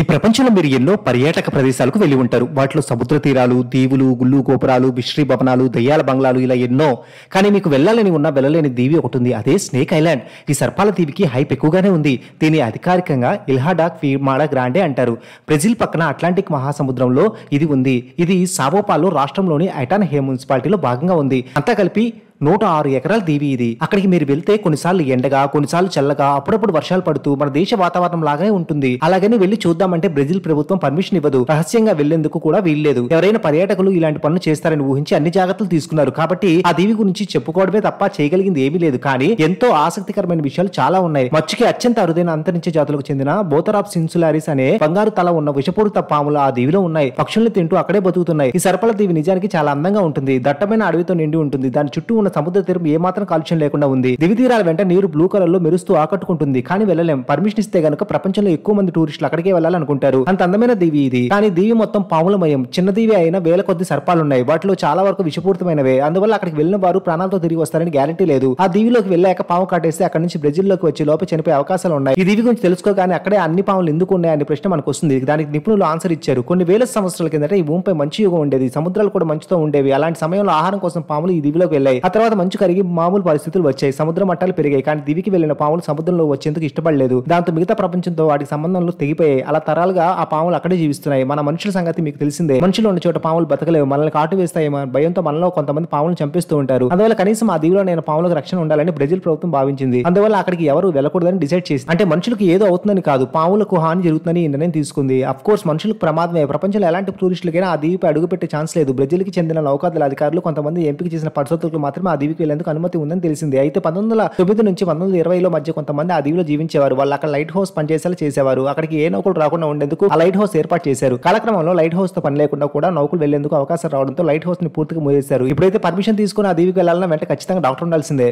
ఈ ప్రపంచంలో మీరు ఎన్నో పర్యాటక ప్రదేశాలకు వెళ్లి ఉంటారు. వాటిలో సముద్ర తీరాలు, దీవులు, గుళ్ళు గోపురాలు, మిస్ట్రీ భవనాలు, దయ్యాల బంగ్లాలు ఇలా ఎన్నో. కానీ మీకు వెళ్ళాలని ఉన్న వెళ్ళలేని దీవి ఒకటి. అదే స్నేక్ ఐలాండ్. ఈ సర్పాల దీవికి హైప్ ఎక్కువగానే ఉంది. దీన్ని అధికారికంగా ఇల్హా డా ఫిమాడా గ్రాండే అంటారు. బ్రెజిల్ పక్కన అట్లాంటిక్ మహాసముద్రంలో ఇది ఉంది. ఇది సావోపాలో రాష్ట్రంలోని ఐటాన్హే మున్సిపాలిటీలో భాగంగా ఉంది. అంతా కలిపి 106 ఎకరాల దీవి ఇది. అక్కడికి మీరు వెళ్తే కొన్నిసార్లు ఎండగా, కొన్నిసార్లు చల్లగా, అప్పుడప్పుడు వర్షాలు పడుతూ మన దేశ వాతావరణం లాగానే ఉంటుంది. అలాగని వెళ్లి చూద్దామంటే బ్రెజిల్ ప్రభుత్వం పర్మిషన్ ఇవ్వదు. రహస్యంగా వెళ్లేందుకు కూడా వీల్లేదు. ఎవరైనా పర్యాటకులు ఇలాంటి పనులు చేస్తారని ఊహించి అన్ని జాగ్రత్తలు తీసుకున్నారు. కాబట్టి ఆ దీవి గురించి చెప్పుకోవడమే తప్ప చేయగలిగింది ఏమీ లేదు. కానీ ఎంతో ఆసక్తికరమైన విషయాలు చాలా ఉన్నాయి. మచ్చుకి అత్యంత అరుదైన అంతరించే జాతులకు చెందిన బోతరాప్స్ ఇన్సులారిస్ అనే బంగారు తల ఉన్న విషపూరిత పాములు ఆ దీవిలో ఉన్నాయి. పక్షుల్ని తింటూ అక్కడే బతుకుతున్నాయి. ఈ సర్పల దీవి నిజానికి చాలా అందంగా ఉంటుంది. దట్టమైన అడవితో నిండి ఉంటుంది. దాని చుట్టూ ఉన్న సముద్ర తీరం ఏమాత్రం కాలుష్యం లేకుండా ఉంది. దివి తీరాల వెంట నీరు బ్లూ కలర్ లో మెరుస్తూ ఆకట్టుకుంటుంది. కానీ వెళ్ళలేం. పర్మిషన్ ఇస్తే గనుక ప్రపంచంలో ఎక్కువ మంది టూరిస్టులు అక్కడికే వెళ్ళాలనుకుంటారు. అంత అందమైన దీవి ఇది. కానీ దీవి మొత్తం పాములమయం. చిన్న దీవి అయినా వేల కొద్ది సర్పాలున్నాయి. వాటిలో చాలా వరకు విషపూరితమైనవే. అందువల్ల అక్కడికి వెళ్ళిన వారు ప్రాణాలతో తిరిగి వస్తారని గ్యారంటీ లేదు. ఆ దీవిలోకి వెళ్ళాక పాము కాటేస్తే అక్కడి నుంచి బ్రెజిల్ లోకి వచ్చి లోపల చనిపోయే అవకాశాలు ఉన్నాయి. ఈ దీవి గురించి తెలుసుకోగానే అక్కడే అన్ని పాములు ఎందుకు ఉన్నాయనే ప్రశ్న మనకు వస్తుంది. దానికి నిపుణులు ఆన్సర్ ఇచ్చారు. కొన్ని వేల సంవత్సరాల కిందట ఈ భూమిపై మంచు యుగం ఉండేది. సముద్రాలు కూడా మంచుతో ఉండేవి. అలాంటి సమయంలో ఆహారం కోసం పాములు ఈ దీవిలోకి వెళ్ళాయి. ఆ తర్వాత మంచు కరిగి మామూలు పరిస్థితులు వచ్చాయి. సముద్ర మట్టాలు పెరిగాయి. కానీ దివికి వెళ్లిన పాములు సముద్రంలో వచ్చేందుకు ఇష్టపడలేదు. దాంతో మిగతా ప్రపంచంతో వాటికి సంబంధంలో తెగిపోయాయి. అలా తరాలుగా ఆ పాములు అక్కడే జీవిస్తున్నాయి. మన మనుషుల సంగతి మీకు తెలిసిందే. మనుషులు ఉన్న చోట పాములు బతకలేవు. మనల్ని కాటు వేస్తాయేమో భయంతో మనలో కొంతమంది పాములను చంపేస్తూ ఉంటారు. అందువల్ల కనీసం ఆ దీవిలో నేను పాములకు రక్షణ ఉండాలని బ్రెజిల్ ప్రభుత్వం భావించింది. అందువల్ల అక్కడికి ఎవరు వెళ్ళకూడదని డిసైడ్ చేసింది. అంటే మనుషులకు ఏదో అవుతుందని కాదు, పాములకు హాని జరుగుతుందని ఈ నిర్ణయం తీసుకుంది. అఫ్ కోర్స్ మనుషులకు ప్రమాదమే. ప్రపంచంలో ఎలాంటి టూరిస్టులకైనా ఆ దీవిపై అడుగుపెట్టే ఛాన్స్ లేదు. బ్రెజిల్ కి చెందిన నౌకాదళ అధికారులు కొంతమంది ఎంపిక చేసిన పరిశోధకులు మాత్రమే ఆ దీవికి వెళ్లేందుకు అనుమతి ఉందని తెలిసింది. అయితే 1909 నుంచి 1920లో మధ్య కొంతమంది ఆ దీవిలో జీవించేవారు. వాళ్ళు అక్కడ లైట్ హౌస్ పనిచేసేలా చేసేవారు. అక్కడికి ఏ నౌకలు రాకుండా ఉండేందుకు ఆ లైట్ హౌస్ ఏర్పాటు చేశారు. కాలక్రమంలో లైట్ హౌస్ తో పని లేకుండా కూడా నౌకలు వెళ్లేందుకు అవకాశం రావడంతో లైట్ హౌస్ ని పూర్తిగా మూసేశారు. ఇప్పుడైతే పర్మిషన్ తీసుకుని ఆ దీవికి వెళ్లాలన్నా వెంట ఖచ్చితంగా డాక్టర్ ఉండాల్సిందే.